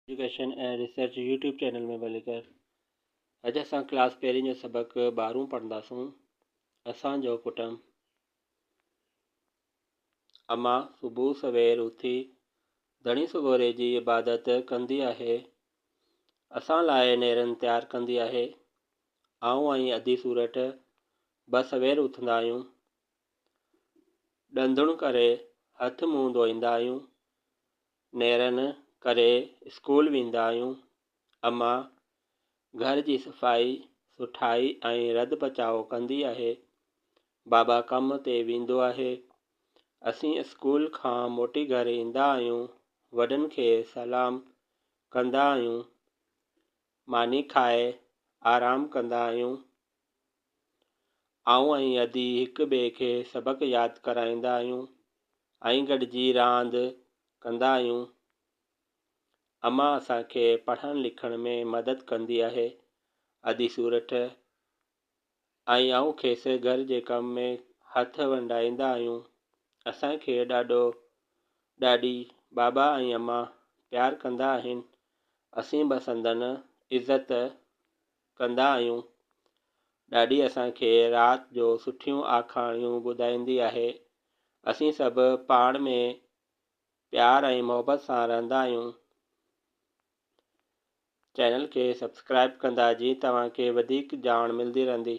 Education ऐं research YouTube channel में भले कर। अॼु असां क्लास पहिरीं जो सबक़ु 12 पढ़ंदासूं। असांजो कुटुंब। अम्मा सुबुह सवेर उथी धणी सुगोरे जी इबादत कंदी आहे। असां लाइ नेरनि तयारु कंदी आहे। आऊं ऐं अधी सूरत सवेर उथंदा आहियूं। ॾंदुण करे हथ मुंहुं धोईंदा आहियूं। नेरनि करे स्कूल वेंदा आहियूं। अम्मा घर जी सफ़ाई सुठाई ऐं रध बचाव कंदी आहे। बाबा कम ते वेंदो आहे। असीं स्कूल खां मोटी घर ईंदा आहियूं। वॾनि खे सलाम कंदा आहियूं। मानी खाए आराम कंदा आहियूं। आऊं ऐं अधी हिक ॿिए खे सबक़ु यादि कराईंदा आहियूं ऐं गॾिजी रांदि कंदा आहियूं। अम्मा असांखे पढ़ण लिखण में मदद कंदी आहे। अधी सूरत ऐं आऊं खेसि घर जे कम में हथ वंडाईंदा आहियूं। असांखे ॾाॾी बाबा ऐं अम्मा प्यारु कंदा आहिनि। असीं बि संदनि इज़त कंदा आहियूं। ॾाॾी असांखे राति जो सुठियूं आखाणियूं ॿुधाईंदी आहे। असीं सभु पाण में प्यार ऐं मोहबत सां रहंदा आहियूं। चैनल खे सब्सक्राइब कंदा जीअं तव्हांखे वधीक ॼाण मिलंदी रहंदी।